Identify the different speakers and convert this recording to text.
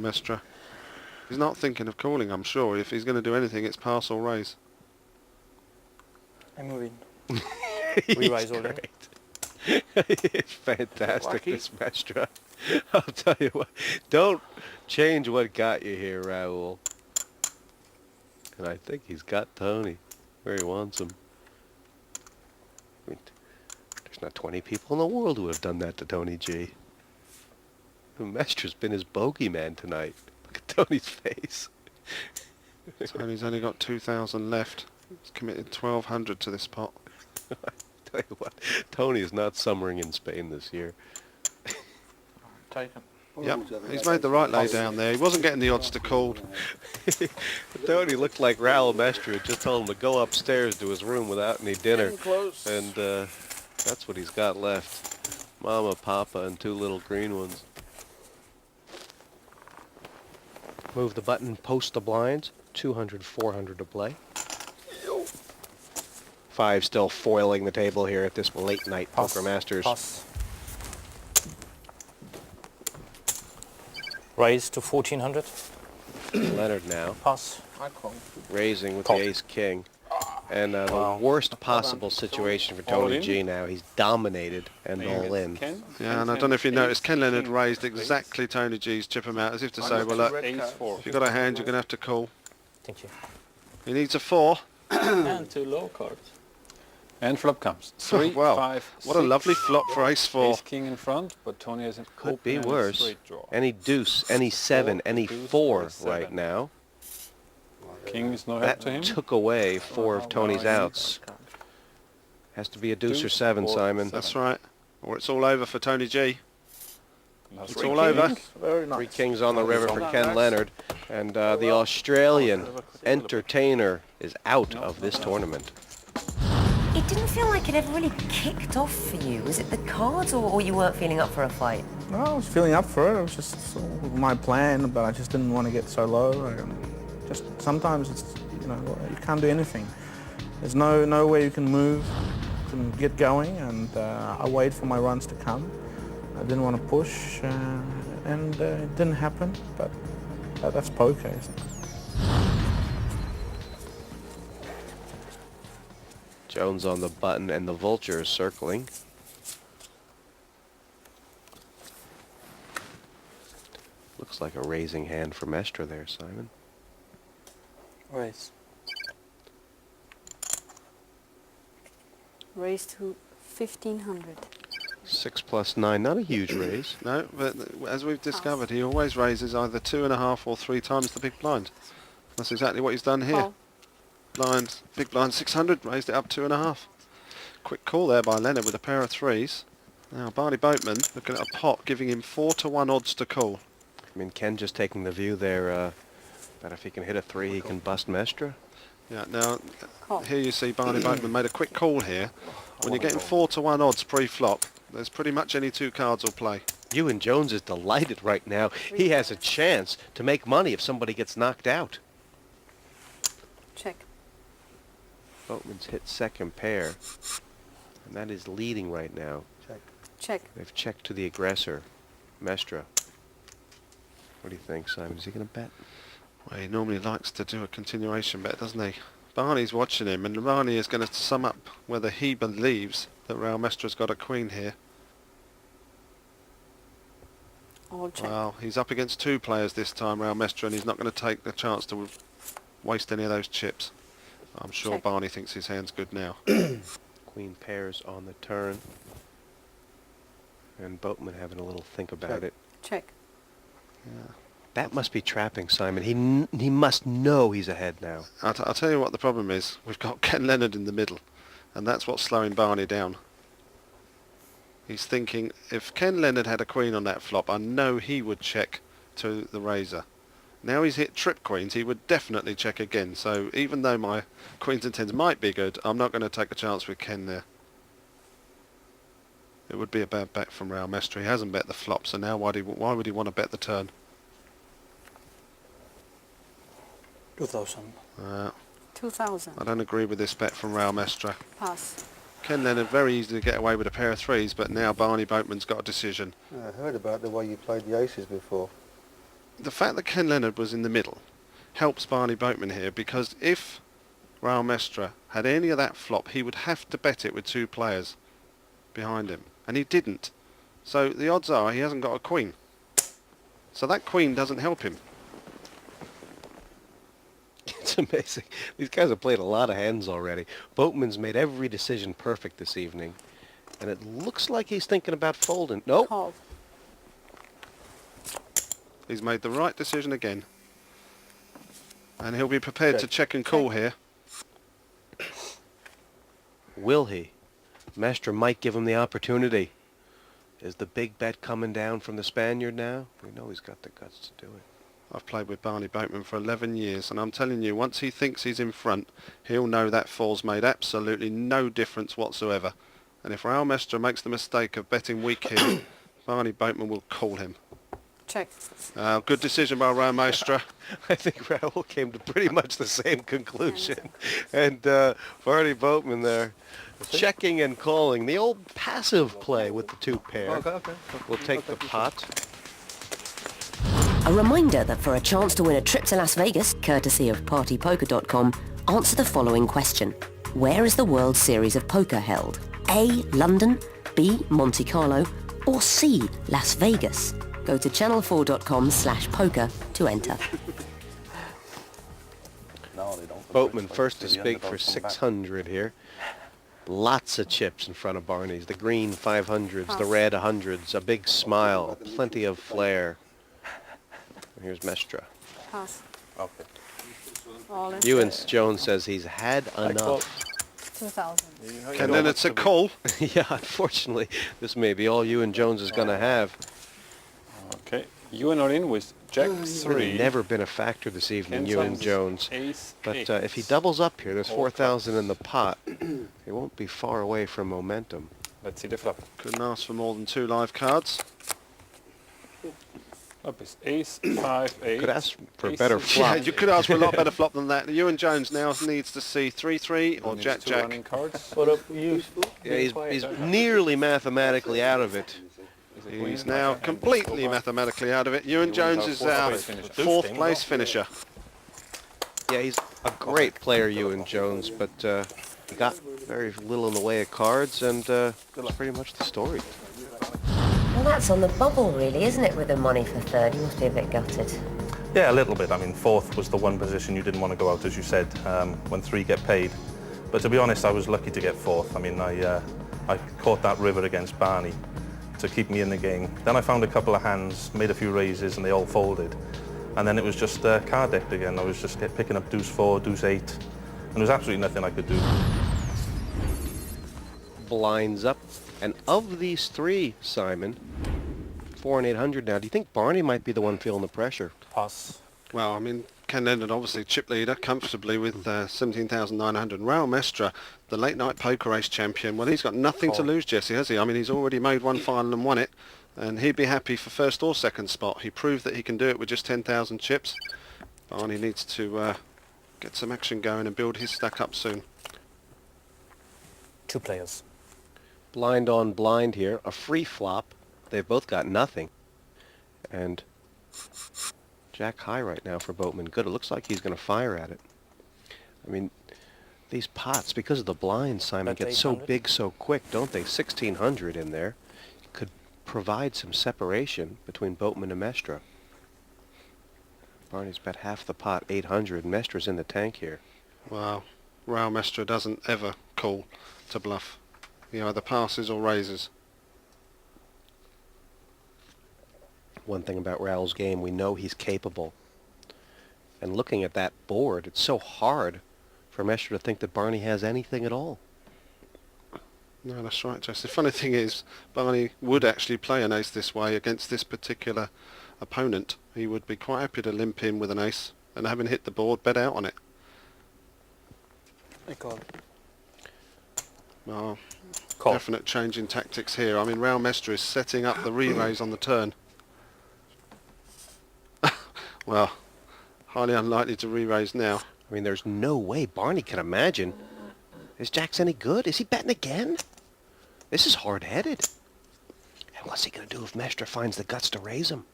Speaker 1: Mestra. He's not thinking of calling, I'm sure. If he's going to do anything, it's pass or raise.
Speaker 2: I'm moving.
Speaker 3: He's
Speaker 2: Raise order.
Speaker 3: great. It's fantastic,
Speaker 2: Lucky.
Speaker 3: this Mestra. I'll tell you what. Don't change what got you here, Raoul. And I think he's got Tony where he wants him. I mean, there's not 20 people in the world who have done that to Tony G. Mestra's been his bogeyman tonight. Look at Tony's face.
Speaker 1: Tony's only got 2,000 left. He's committed 1,200 to this pot.
Speaker 3: Tell you what, Tony is not summering in Spain this year.
Speaker 2: Taken.
Speaker 1: Yep, he's made the right lay down there. He wasn't getting the odds to call.
Speaker 3: Tony looked like Raoul Mestra had just told him to go upstairs to his room without any dinner.
Speaker 2: Getting close.
Speaker 3: And that's what he's got left. Mama, Papa, and two little green ones. Move the button, post the blinds. 200, 400 to play. 5 still foiling the table here at this late night
Speaker 2: Pass.
Speaker 3: Poker Masters.
Speaker 2: Pass. Raise to 1400.
Speaker 3: Leonard now
Speaker 2: Pass. I call.
Speaker 3: raising with
Speaker 2: Call.
Speaker 3: the ace-king. And
Speaker 2: Wow.
Speaker 3: the worst possible situation for Tony
Speaker 4: in?
Speaker 3: G now. He's dominated and all in.
Speaker 1: Yeah, and I don't know if you noticed, Ken Leonard raised exactly Tony G's chip amount, as if to say, well, look,
Speaker 4: Ace-4.
Speaker 1: if you've got a hand, you're going to have to call.
Speaker 2: Thank you.
Speaker 1: He needs a 4.
Speaker 4: And 2 low cards. And flop comes. 3,
Speaker 1: Wow,
Speaker 4: 5,
Speaker 1: what a
Speaker 4: 6.
Speaker 1: lovely flop for ace-4.
Speaker 4: Ace king in front, but Tony has an
Speaker 3: Could
Speaker 4: open
Speaker 3: be
Speaker 4: and a
Speaker 3: worse.
Speaker 4: straight draw.
Speaker 3: Any deuce, any 7, any
Speaker 4: deuce,
Speaker 3: 4
Speaker 4: or 7.
Speaker 3: right now.
Speaker 4: King is no help
Speaker 3: That
Speaker 4: to him.
Speaker 3: took away 4 of Tony's
Speaker 4: Nine.
Speaker 3: outs. Has to be a deuce or
Speaker 4: Deuce
Speaker 3: 7,
Speaker 4: or
Speaker 3: Simon.
Speaker 4: 7.
Speaker 1: That's right. Or it's all over for Tony G.
Speaker 4: Now
Speaker 1: It's
Speaker 4: three
Speaker 1: all over.
Speaker 4: kings.
Speaker 2: Very
Speaker 3: 3 kings on the river for Ken Leonard. And the Australian entertainer is out of this tournament.
Speaker 5: It didn't feel like it ever really kicked off for you. Was it the cards or you weren't feeling up for a fight?
Speaker 6: No, I was feeling up for it. It was just sort of my plan, but I just didn't want to get so low. Just sometimes it's, you know, you can't do anything. There's no way you can move, can get going, and I wait for my runs to come. I didn't want to push, and it didn't happen. But that's poker, isn't it?
Speaker 3: Jones on the button and the vulture is circling. Looks like a raising hand for Mestra there, Simon.
Speaker 2: Raise.
Speaker 7: Raise to 1500.
Speaker 3: 6 plus 9, not a huge raise.
Speaker 1: No, but as we've discovered, he always raises either 2.5 or 3 times the big blind. That's exactly what he's done here.
Speaker 7: Call.
Speaker 1: Blind, big blind 600, raised it up 2.5. Quick call there by Leonard with a pair of 3s. Now Barney Boatman looking at a pot, giving him 4-to-1 odds to call.
Speaker 3: I mean, Ken just taking the view there that if he can hit a 3, he can bust Mestra.
Speaker 1: Yeah, now
Speaker 7: Call.
Speaker 1: here you see Barney Boatman made a quick call here. When you're getting 4-to-1 odds pre-flop, there's pretty much any 2 cards will play.
Speaker 3: Ewan Jones is delighted right now. He has a chance to make money if somebody gets knocked out.
Speaker 7: Check.
Speaker 3: Boatman's hit second pair, and that is leading right now.
Speaker 7: Check.
Speaker 3: They've checked to the aggressor, Mestra. What do you think, Simon? Is he going to bet?
Speaker 1: Well, he normally likes to do a continuation bet, doesn't he? Barney's watching him, and Barney is going to sum up whether he believes that Raoul Mestra's got a queen here.
Speaker 7: All check.
Speaker 1: Well, he's up against 2 players this time, Raoul Mestra, and he's not going to take the chance to waste any of those chips. I'm sure
Speaker 7: Check.
Speaker 1: Barney thinks his hand's good now.
Speaker 3: Queen pairs on the turn. And Boatman having a little think about it.
Speaker 7: Check.
Speaker 1: Yeah.
Speaker 3: That must be trapping Simon. He must know he's ahead now.
Speaker 1: I'll tell you what the problem is. We've got Ken Leonard in the middle, and that's what's slowing Barney down. He's thinking, if Ken Leonard had a queen on that flop, I know he would check to the raiser. Now he's hit trip queens, he would definitely check again. So even though my queens and tens might be good, I'm not going to take a chance with Ken there. It would be a bad bet from Raoul Mestra. He hasn't bet the flop, so now why would he want to bet the turn?
Speaker 2: 2000.
Speaker 7: 2000.
Speaker 1: I don't agree with this bet from Raoul Mestra.
Speaker 7: Pass.
Speaker 1: Ken Leonard very easy to get away with a pair of 3s, but now Barney Boatman's got a decision.
Speaker 8: I heard about the way you played the aces before.
Speaker 1: the fact that Ken Leonard was in the middle helps Barney Boatman here, because if Raul Mestre had any of that flop, he would have to bet it with 2 players behind him, and he didn't. So the odds are he hasn't got a queen. So that queen doesn't help him.
Speaker 3: It's amazing. These guys have played a lot of hands already. Boatman's made every decision perfect this evening, and it looks like he's thinking about folding. Nope.
Speaker 7: Call.
Speaker 1: He's made the right decision again. And he'll be prepared to check and call here.
Speaker 3: Will he? Mestre might give him the opportunity. Is the big bet coming down from the Spaniard now? We know he's got the guts to do it.
Speaker 1: I've played with Barney Boatman for 11 years, and I'm telling you, once he thinks he's in front, he'll know that fall's made absolutely no difference whatsoever. And if Raul Mestre makes the mistake of betting weak here, Barney Boatman will call him.
Speaker 7: Check.
Speaker 1: Good decision by Raul Mestre.
Speaker 3: I think Raul came to pretty much the same conclusion. And Barney Boatman there, checking and calling. The old passive play with the 2 pair.
Speaker 4: Okay.
Speaker 3: We'll take the pot.
Speaker 5: A reminder that for a chance to win a trip to Las Vegas, courtesy of partypoker.com, answer the following question. Where is the World Series of Poker held? A. London, B. Monte Carlo, or C. Las Vegas? Go to channel4.com/poker to enter.
Speaker 4: No, they don't.
Speaker 3: Boatman first to speak for 600 here. Lots of chips in front of Barney's. The green 500s, the red 100s, a big smile, plenty of flair. And here's Mestre.
Speaker 7: Pass.
Speaker 4: Okay.
Speaker 7: All in.
Speaker 3: Ewan Jones says he's had enough.
Speaker 7: 2,000.
Speaker 1: And then it's a call.
Speaker 3: Yeah, unfortunately, this may be all Ewan Jones is going to have.
Speaker 4: Okay. Ewan are in with Jack
Speaker 3: It's really
Speaker 4: 3.
Speaker 3: never been a factor this evening,
Speaker 4: Ken
Speaker 3: Ewan
Speaker 4: Sons,
Speaker 3: Jones.
Speaker 4: Ace,
Speaker 3: But
Speaker 4: 8.
Speaker 3: if he doubles up here, there's
Speaker 4: All
Speaker 3: 4,000 in the pot. He won't be far away from momentum.
Speaker 4: Let's see the flop.
Speaker 1: Couldn't ask for more than 2 live cards.
Speaker 4: Flop is Ace, 5, 8.
Speaker 3: Could ask for a
Speaker 4: Ace
Speaker 3: better
Speaker 4: 6.
Speaker 3: flop.
Speaker 1: Yeah, you could ask for a lot better flop than that. Ewan Jones now needs to see 3-3 or
Speaker 4: Needs 2
Speaker 1: Jack-Jack.
Speaker 4: running cards.
Speaker 3: Yeah, he's nearly mathematically out of it.
Speaker 4: Is it queen?
Speaker 1: He's now completely mathematically out of it. Ewan Jones is our fourth place finisher.
Speaker 3: Yeah, he's a great player, Ewan Jones, but he got very little in the way of cards, and that's pretty much the story.
Speaker 5: Well, that's on the bubble, really, isn't it, with the money for third? You must be a bit gutted.
Speaker 8: Yeah, a little bit. I mean, 4th was the one position you didn't want to go out, as you said, when 3 get paid. But to be honest, I was lucky to get 4th. I mean, I caught that river against Barney to keep me in the game. Then I found a couple of hands, made a few raises, and they all folded. And then it was just card decked again. I was just picking up deuce 4, deuce 8, and there was absolutely nothing I could do.
Speaker 3: Blinds up. And of these 3, Simon, 4 and 800 now, do you think Barney might be the one feeling the pressure?
Speaker 2: Pass.
Speaker 1: Well, I mean, Ken Leonard obviously chip leader comfortably with 17,900. Raul Mestre, the late night poker ace champion, well, he's got nothing to lose, Jesse, has he? I mean, he's already made one final and won it, and he'd be happy for first or second spot. He proved that he can do it with just 10,000 chips. Barney needs to get some action going and build his stack up soon.
Speaker 2: 2 players.
Speaker 3: Blind on blind here, a free flop. They've both got nothing. And Jack high right now for Boatman. Good, it looks like he's going to fire at it. I mean, these pots, because of the blinds, Simon,
Speaker 2: Bet
Speaker 3: get so
Speaker 2: 800.
Speaker 3: big so quick, don't they? 1,600 in there. Could provide some separation between Boatman and Mestre. Barney's bet half the pot, 800. Mestre's in the tank here.
Speaker 1: Wow. Raul Mestre doesn't ever call to bluff. He either passes or raises.
Speaker 3: One thing about Raul's game, we know he's capable. And looking at that board, it's so hard for Mestre to think that Barney has anything at all.
Speaker 1: No, that's right, Jess. The funny thing is, Barney would actually play an ace this way against this particular opponent. He would be quite happy to limp in with an ace and having hit the board, bet out on it.
Speaker 2: I call.
Speaker 1: Oh,
Speaker 2: Call.
Speaker 1: definite change in tactics here. I mean, Raul Mestre is setting up the re-raise on the turn. Well, highly unlikely to re-raise now.
Speaker 3: I mean, there's no way Barney can imagine. Is Jack's any good? Is he betting again? This is hard-headed. And what's he going to do if Mestre finds the guts to raise him?